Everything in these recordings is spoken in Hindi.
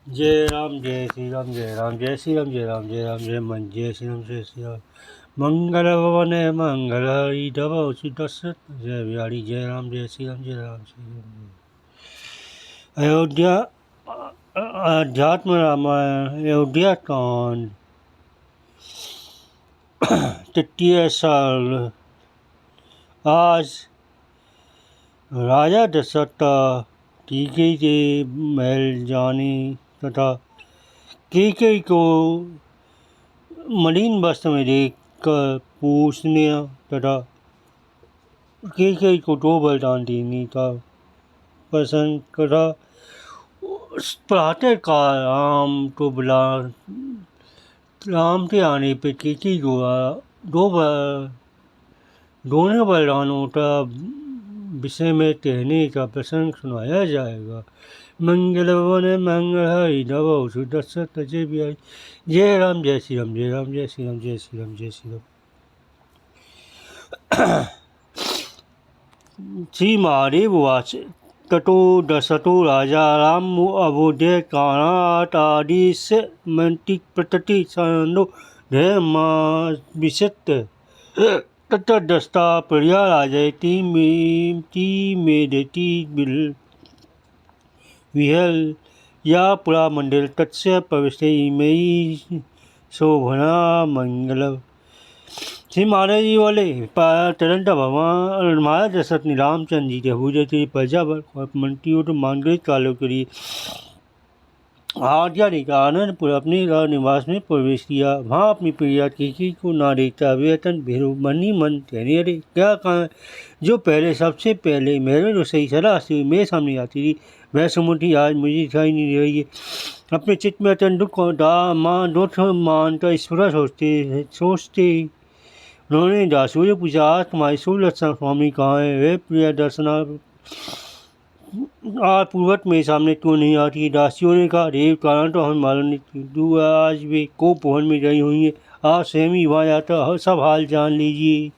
जय राम जय श्री राम जय राम जय श्री राम जय राम जय राम जय मन जय श्री राम मंगल भवन मंगल हरि दबो दशरथ जय बिहारी जय राम जय श्री राम जय राम श्री राम। अयोध्या अध्यात्म रामायण अयोध्या कांड तृतीय साल। आज राजा दशरथ कैकेयी के महल जाने तथा कैकेयी को मलिन वस्त्र में देखकर पूछने तथा कैकेयी को 2 वरदान देने का प्रसन्न तथा प्रातः काल राम के आने पर कैकेयी को दोनों वरदानों का विषय में कहने का प्रसंग सुनाया जाएगा। मंगल भवन मंगल हरि दबो दशरथ जय बिहारी जय राम जय श्री राम जय राम जय श्री राम जय श्री राम जय श्री राम। श्री महादेव वाच ततो दशतो राजा राम अवोध्य कानात आदिश मंटिक प्रतति सनो धर्मा विशत तथा दस्ता प्रिया राजयती मेदती विहल या पुरा मंदिर तत्स्य प्रविष्टे मई शोभना मंगल। श्री महाराज जी बोले तुरंत भगवान महाराज दशरथ ने रामचंद्र जी के भूजती प्रजा मंत्रियों तो मानगृत कालों के लिए आज्ञा देकर आनंदपुर अपने निवास में प्रवेश किया। वहाँ अपनी प्रिया कैकेयी को ना देखता वे अत्यंत बेरुमनी मन कहने लगे, क्या कहा जो पहले सबसे पहले मेरे रसोई सदा से मेरे सामने आती थी वह सुमति आज मुझे दिखाई नहीं दे रही है। अपने चित्त में अत्यंत दुख मान का ईश्वर सोचते उन्होंने दासों से पूछा, आज तुम्हारी सुलक्षण स्वामी कहाँ है? वे प्रिया दर्शना आज पूर्वत मेरे सामने क्यों नहीं आती? दासियों ने कहा, देव कारण तो हमें मालूम नहीं थी, तू आज वे कोप भवन में गई हुई है, आज स्वयं ही वहाँ जाता सब हाल जान लीजिए।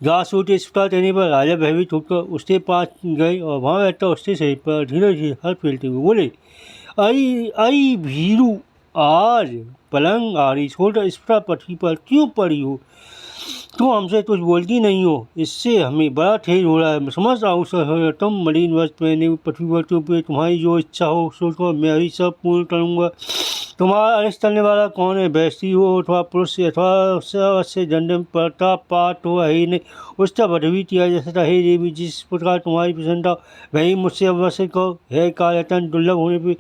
दासों के अस्पताल देने पर राजा भयभीत होकर उसके पास गए और वहाँ बैठा उसके शरीर पर धीरे धीरे हाथ फेरते हुए बोले, आई आई भीरू, आज पलंग आरी छोड़कर अस्पताल पटरी पर क्यों पड़ी हो? तुम हमसे कुछ बोलती नहीं हो, इससे हमें बड़ा ठेर हो रहा है। समझ अवसर तुम मलिन वस्त्र पहने पृथ्वी वर्तों पर तुम्हारी जो इच्छा हो सोचो मैं अभी सब पूर्ण करूँगा। तुम्हारा अरिष्ट करने वाला कौन है? वैसी हो अथवा पुरुष अथवा से जन्म प्रताप पाठ हो ही नहीं, उसका पदवी किया जैसा हे देवी, जिस प्रकार तुम्हारी प्रसन्नता वही मुझसे अवश्य कहो। है काल अत्यंत दुर्लभ होने पर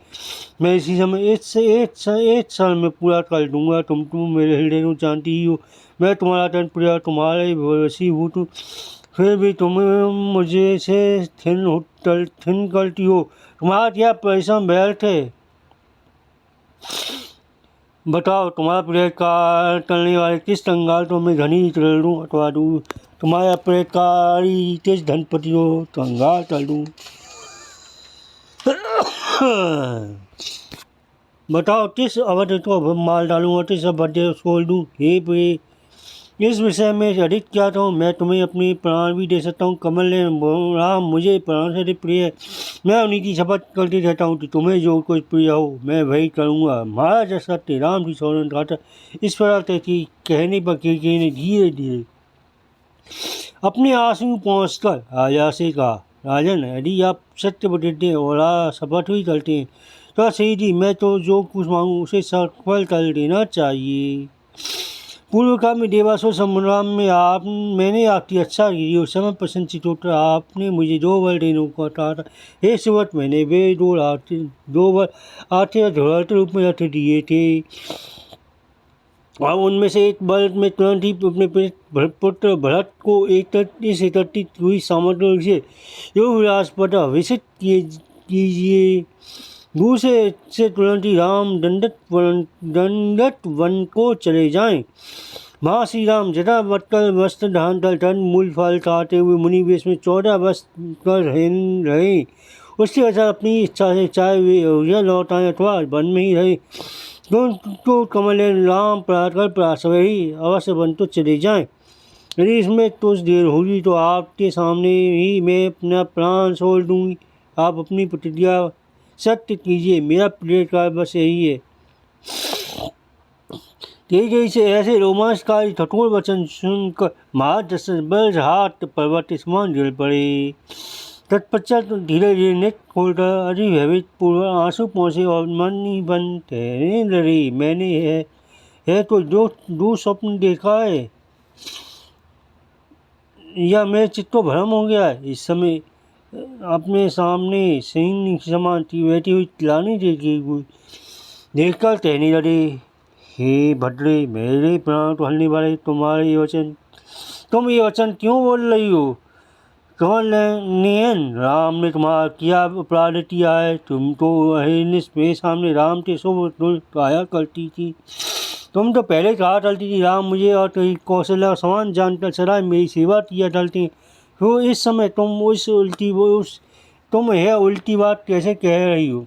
मैं इसी समय एक साल में पूरा कर दूंगा। तुम मेरे हृदय को जानती ही हो, मैं तुम्हारा अत्यंत प्रिय तुम्हारे वशीभूत हूँ, फिर भी तुम मुझे से थिन करती हो। तुम्हारा क्या परिश्रम व्यर्थ है? बताओ, तुम्हारा प्रेतकार करने वाले किस कंगाल तो मैं धनी कर दूँ अथवा दूँ? तुम्हारा प्रेतकारी किस धनपति हो कंगाल कर दूँ? बताओ, किस अवध को माल डालूँ और किस अवध छोड़ दूँ? हे प्रिय, इस विषय में अधिक क्या कहूँ, मैं तुम्हें अपनी प्राण भी दे सकता हूँ। कमल ने राम मुझे प्राण से अधिक प्रिय है, मैं उन्हीं की शपथ करती रहता हूँ कि तुम्हें जो कुछ प्रिय हो मैं वही करूँगा। महाराज दशरथ ने राम की सौरन गाथा इस प्रकार की कहने पर कैकेयी ने धीरे धीरे अपने आंसू पहुँचकर राजा से कहा, राजन, यदि आप सत्य बताते और शपथ भी करते हैं तो सही थी, मैं तो जो कुछ मांगूँ उसे सफल कर देना चाहिए। पूर्व काल में देवासुर संग्राम में मैंने आपकी अच्छा की उस समय प्रशंसित होकर आपने मुझे 2 वर देने को कहा था। हे सुवत, मैंने वे 2 वर आते धुराते रूप में रख दिए थे। अब उनमें से एक वर में तुरंत ही अपने पुत्र भरत को एकत्रित हुई सामग्री से युवराज अभिषेक कीजिए। दूसरे से तुरंत ही राम दंडत वन को चले जाएं। वहाँ श्री राम जटा बटकर वस्त्र धारण कर धन मूल फल खाते हुए मुनि वेश में 14 वर्ष कर रहे। उसके बाद अपनी इच्छा से चाहे वे अयोध्या लौट आए अथवा वन में ही रहे, तो कमल राम प्रातः ही अवश्य वन तो चले जाएं। यदि इसमें कुछ देर होगी तो आपके सामने ही मैं अपना प्राण छोड़ दूंगी। आप अपनी प्रतिज्ञा सत्य कीजिए, मेरा प्रिय कार्य बस यही है। तेजी से ऐसे रोमांचकारी कठोर वचन सुनकर महाराज दशरथ बज्रहाट पर्वत समान गिर पड़े। तत्पश्चात धीरे धीरे नेत्र खोलकर अधिभयभीत पूर्वक आंसू पहुँचे और मन ही मन ठहरने लगे। मैंने है तो जो स्वप्न देखा है या मेरे चित्त को भ्रम हो गया है। इस समय अपने सामने सैन्य समान बैठी हुई तिलानी देखकर कहने लगे, हे भद्रे, मेरे प्राण को हलने वाले तुम ये वचन क्यों बोल रही हो? कौन नयन राम ने तुम्हारा क्या अपराध किया है? तुम तो मेरे सामने राम के शुभ आया करती थी। तुम तो पहले कहा करती थी, राम मुझे और कौशल्या समान जानकर सदा मेरी सेवा किया करते। तो इस समय तुम यह उल्टी बात कैसे कह रही हो?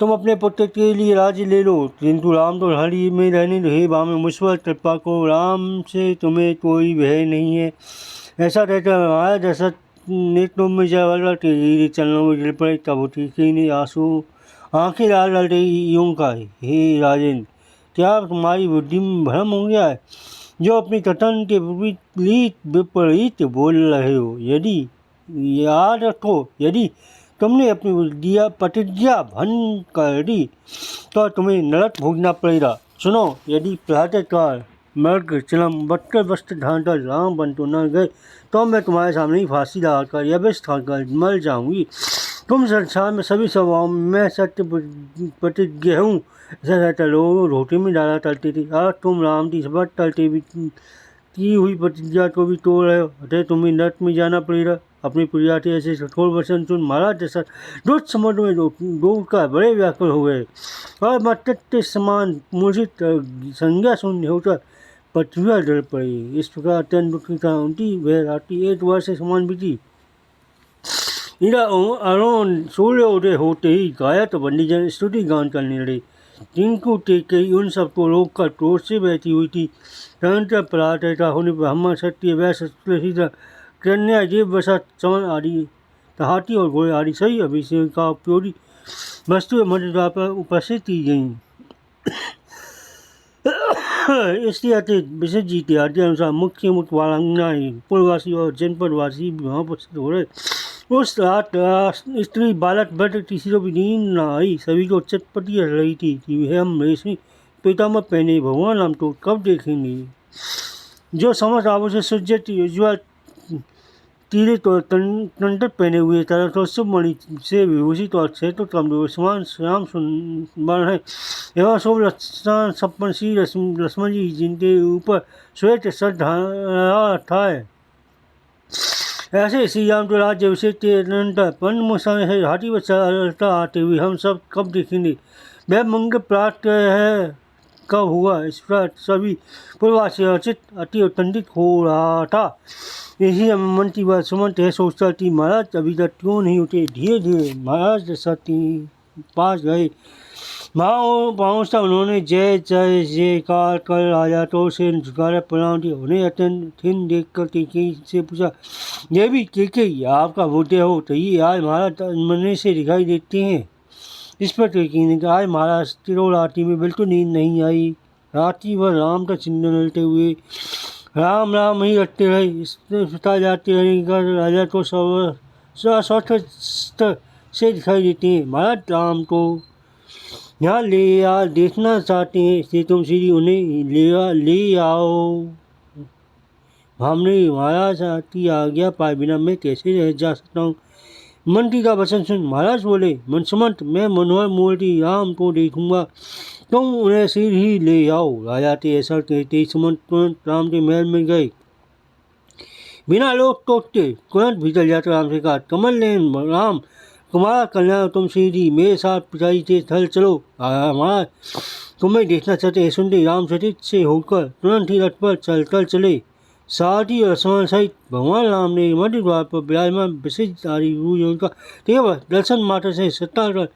तुम अपने पुत्र के लिए राज्य ले लो, किंतु राम तो हरी में रहने दो। हे बामे, मुझ पर कृपा को, राम से तुम्हें कोई भय नहीं है। ऐसा कहकर महाराज दशरथ नेत्रों में जय तेरे चरणों में गिर पड़े। तब टीके ने आंखें लाल डालते यूं का, हे राजन, क्या तुम्हारी बुद्धि में भ्रम हो गया है जो अपनी कथन के विपरीत बोल रहे हो? यदि याद रखो, यदि तुमने अपनी प्रतिज्ञा भंग कर दी तो तुम्हें नरक भोगना पड़ेगा। सुनो, यदि प्रातःकाल मृग चिलम बट्टर वस्त्र ढांकर राम बन तो न गए तो मैं तुम्हारे सामने ही फांसी लगाकर या विष खाकर मर जाऊंगी। तुम संसार में सभी सभाओं में मैं सत्य प्रतिज्ञ हूँ ऐसा कहता लोग रोटी में डाला करते थे। आज तुम राम की शपथ करते भी की हुई प्रतिज्ञा को भी तोड़ रहे हो। अतः तुम्हें नरक में जाना पड़ेगा। अपनी प्रिया के ऐसे कठोर वचन सुन महाराज दशरथ दुष्ट समुद्र में डूबकर बड़े व्याकुल हो गए और मत्स्य के समान मूर्छित संज्ञा शून्य होकर पृथ्वी डर पड़ी। इस प्रकार अत्यंत दुखी था उनकी वह रात्रि 1 वर्ष से समान बीती। इधर अरुण सूर्योदय होते ही गायक पंडितजन स्तुति गान करने लगे। टिंकू टेकई उन सबको रोककर क्रोध से बहती हुई थी। तदनंतर प्रातः होने ब्राह्मण क्षत्रिय वैश्य शुक्ल कन्या जीव वसत चमन आदि हाथी और घोड़े आदि सही अभिषेक का उपयोगी वस्तुएं मध्यद्वार पर उपस्थित की गईं। इसके अतिरिक्त विशिष्ट जी के आदि अनुसार मुख्य वारांगनाएं पूर्ववासी और जनपदवासी भी वहाँ उपस्थित हो रहे। उस रात स्त्री बालक वृद्ध किसी को भी नींद न आई। सभी को चटपटी हट रही थी कि हम रेशमी पीताम्बर पहने भगवान हम तो कब देखेंगे। जो समस्त आभूषण से सुज्जित उज्ज्वल तीरे तो तंत्र पहने हुए तरह मणि से विभूषित और क्षेत्र कमजोर समान श्याम सुंदर है एवं शुभ लक्षण छप्पन श्री लक्ष्मण जी जिनके ऊपर श्वेत श्रद्धा था है। ऐसे श्री राम के राज्य अभिषेक के अनंतर पन्न मुसान है हाथी बच्चा आते हुए हम सब कब देखेंगे। वह मंगल प्राप्त है कब हुआ। इस पर सभी पूर्वासी अर्चित अति उत्कंठित हो रहा था। यही मन की बात सुमंत है सोचता थी, महाराज अभी तक क्यों नहीं उठे। धीरे धीरे महाराज दशरथ पास गए। पहुँचता उन्होंने जय जय जयकार कर राजा तो से झुकाकर प्रणाम किया। उन्हें अत्यंत खिन्न देखकर केकई से पूछा, यह भी केकई आपका बोलते हो तो ये आज महाराज मरने से दिखाई देते हैं। इस पर केकई ने कहा, आज महाराज तिरो रात्रि में बिल्कुल नींद नहीं आई। रात्रि भर राम का चिन्ह ललते हुए राम राम ही रटते रहे। इसता जाते रहने का राजा को स्वस्थ से दिखाई देते हैं। महाराज राम को यहाँ ले आ देखना चाहते हैं, इसलिए तुम श्री उन्हें ले आओ। हमने महाराज की आज्ञा पाए बिना मैं कैसे रह जा सकता हूँ। मंत्री का वचन सुन महाराज बोले, मनसुमंत मैं मनोहर मूर्ति राम को देखूंगा, तुम उन्हें सिर ही ले आओ। राजा के ऐसा कहते सुमंत तुरंत राम के महल में गए। बिना लोग टोकते तुरंत भीतर जाकर राम से कहा, कमल नयन राम, तुम्हारा कल्याण तुम श्री मेरे साथ पिताजी के स्थल चलो। महाराज तुम्हें देखना चाहते हैं। सुनते राम सचित से होकर तुरंत ही रथ पर चलकर चले। सारथी और लक्ष्मण सहित भगवान राम ने मध्य द्वार पर विराजमान विशिष्ट का केवल दर्शन मात्र से सत्ता कर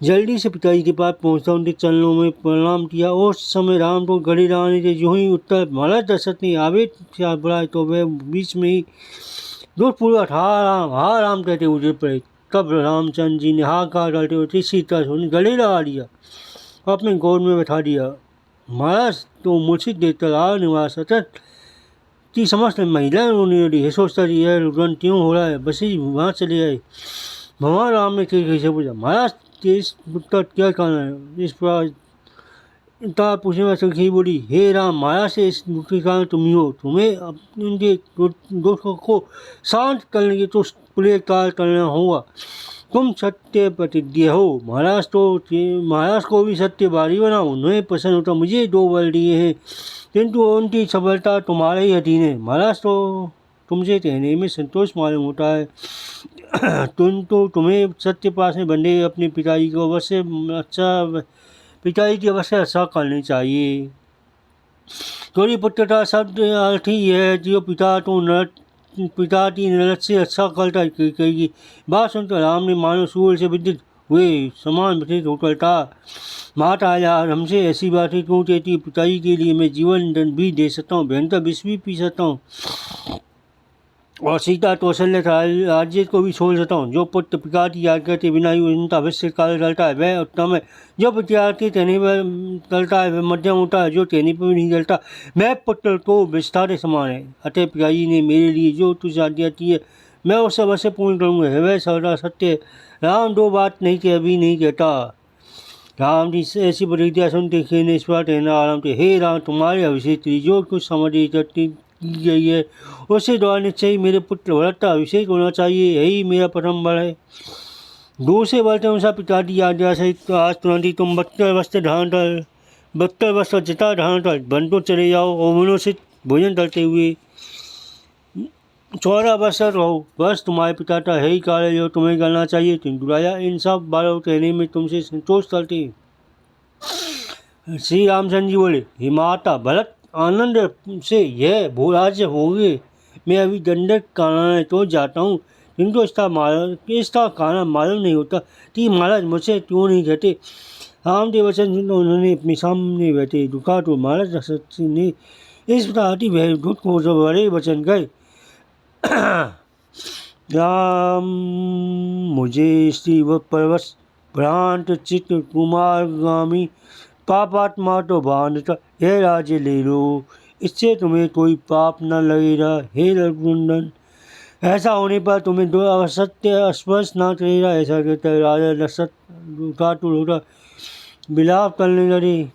जल्दी से पिताजी के पास पहुंचता उनके चरणों में प्रणाम किया। उस समय राम को गले लगाने के जो ही उत्तर महाराज दशरथ ने आवेश से बुलाए तो वह बीच में ही दूरपूर्वक हा राम कहते उजड़ पड़े। तब रामचंद्र जी ने हाहाकार करते हुए सीता से उन्हें गले लगा लिया, अपने गोद में बैठा दिया। महाराज तो मूर्छित देखकर आ निवास सतत की समस्त महिलाएं रोने लगी। हे सोचता जी यह रुदन क्यों हो रहा है, बस ही वहाँ चले आए। भगवान राम ने कैसे पूछा, महाराज तेज का क्या कारण है? इस पर पूछने में सखी बोली, हे राम, माया से इस दुख के कारण तुम ही हो। तुम्हें अपने उनके दोषों को शांत करने के तो पूरे कार्य करना होगा। तुम सत्य प्रतिज्ञ हो। महाराज को भी सत्यवादी बनाओ। उन्हें पसंद होता मुझे 2 बल दिए हैं, किंतु उनकी सफलता तुम्हारे ही अधीन है। महाराज तो तुमसे कहने में संतोष मालूम होता है, तुम्हें सत्य पास में बंधे अपने पिताजी की अवश्य अच्छा करनी चाहिए। थोड़ी पुत्रता शब्द अर्थ ही है जो पिता की नरक से अच्छा करता कहेगी। बात सुनकर राम ने मानो सूर्य से विद्युत हुए समान विद्युत होकर कहा, माता यार हमसे ऐसी बातें क्यों कहती? पिताजी के लिए मैं जीवन भी दे सकता हूँ, भयंकर विष भी पी सकता हूँ, और सीता कौशल्य राज्य को भी छोड़ सकता हूँ। जो पुत्र पिता की आज्ञा के बिना ही उनका अवश्य कार्य करता है वह उत्तम है। जो पिता के कहने पर करता है वह मध्यम होता है, जो कहने पर भी नहीं करता वह पुत्र को विस्तार के समान है। अतः पिताजी ने मेरे लिए जो तुझे आज्ञा की है मैं उसे अवश्य पूर्ण करूँगा। वह सदा सत्य। राम 2 बात नहीं कि अभी नहीं कहता। राम जी से ऐसी प्रतिज्ञा सुनते ने इस बार कहना आराम थे, हे राम, तुम्हारे अभिषेक जो कुछ समझ की गई है उसे द्वारा निश्चय मेरे पुत्र भरत का अभिषेक होना चाहिए। यही मेरा प्रथम बल है। दूसरे बल के अनुसार पिता की आज्ञा से आज तुरंत ही तुम 72 वस्त्र जटा धारण कर वन को चले जाओ और मनो से भोजन करते हुए 14 वर्ष रहो। बस तुम्हारे पिता का है ही कार्य जो तुम्हें करना चाहिए, किंतु राजा इन सब बातों कहने में तुमसे संतोष करते। श्री रामचंद्र जी बोले, हे माता भरत, आनंद से यह भूराज्य हो गए। मैं अभी दंडक कराने तो जाता हूँ, किंतु इसका कारण मालूम नहीं होता कि महाराज मुझसे क्यों नहीं कहते। राम के वचन सुनकर उन्होंने अपने सामने बैठे दुखा तो महाराज सत्य ने इस प्रकार वह दुख को जो बड़े वचन गए, राम मुझे श्री परवश भ्रांत चित्त कुमारगामी पापात्मा तो बांधता, हे राज्य ले लो, इससे तुम्हें कोई पाप न लगेगा। हे रघुनंदन, ऐसा होने पर तुम्हें दो असत्य स्पर्श न करेगा। ऐसा कहता है राजा दशरथ विलाप करने लगे,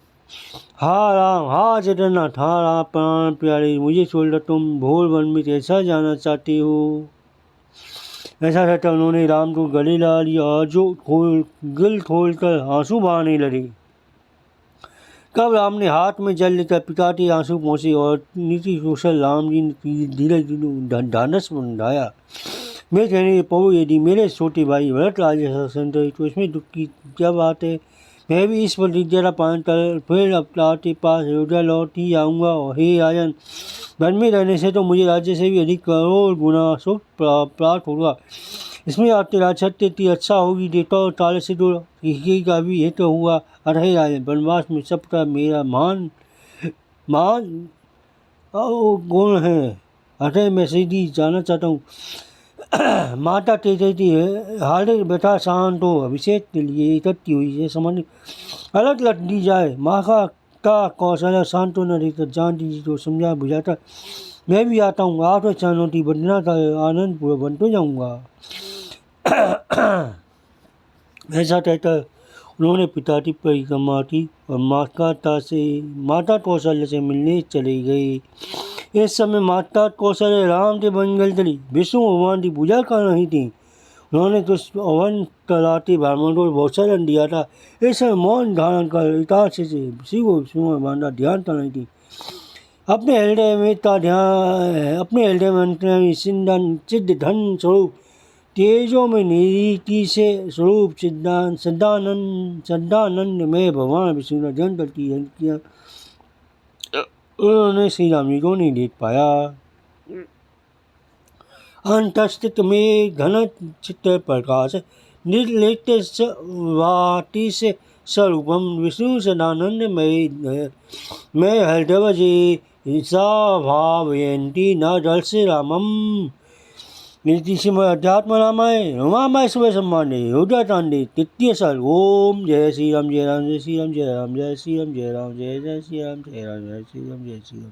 हा राम, हा जगन्नाथ, हा राम प्राण प्यारे, मुझे छोड़कर तुम भोर वन में कैसा जाना चाहते हो। ऐसा कहकर उन्होंने राम को गले ला लिया और जो गिल खोलकर आंसू बहाने लगे। कब राम ने हाथ में जल लेकर पिता के आंसू पहुँचे और नीति कौशल राम जी ने धीरे धीरे ढांढस बंधाया। मैं कहने प्रभु, यदि मेरे छोटे भाई भरत राज्य शासन थे तो इसमें दुख की क्या बात है। मैं भी इस प्रतिज्ञा का पालन कर फिर अपना के पास अयोध्या लौट ही आऊँगा। और हे राजन, वन में रहने से तो मुझे राज्य से भी अधिक करोड़ गुना सुख प्राप्त होगा। इसमें आपके राजसत्य इतनी अच्छा होगी, देवता और ताले से दो किसी का भी हित हुआ। अरे राजन, वनवास में सबका मेरा मान गुण है। अतः मैं सीधी जाना चाहता हूँ। माता कहती है, हार्दिक व्यथा शांत हो, अभिषेक के लिए इकट्ठी हुई है समझ अलग लग दी जाए। माँ का कौशल शांत होना देकर जान दीजिए तो समझा बुझाता मैं भी आता हूँ। आप तो चरणों बदना का आनंद पूरा बनते जाऊँगा। ऐसा कहकर उन्होंने पिता की परिक्रमा की और माता कौशल्य से मिलने चले गए। इस समय माता कौशल्य राम के मंगल चली विष्णु भगवान की पूजा कर रही थी। उन्होंने तो हवन कराते ब्राह्मण को भोजन दिया था। इस समय मौन धारण कर इतार से शिव विष्णु भगवान का ध्यान कर रही थी। अपने हृदय में सिद्ध धन स्वरूप तेजो में नीति से स्वरूप सिद्धानंद में भगवान विष्णु का ध्यान करती किया। उन्होंने श्री राम जी को नहीं देख पाया। अंतस्थित में घन चित्त प्रकाश निर्लिप्त वाटी से स्वरूपम विष्णु सदानंद मैं हृदय सा भावयंती न दर्श रामम। नीतिशिम अध्यात्म रामाय रमामाय शिव सम्माने योद्धा तांडे तृतीय साल। ओम जय श्री राम जय राम जय श्री राम जय राम जय श्री राम जय राम जय जय श्री राम जय राम जय श्री राम जय श्री राम।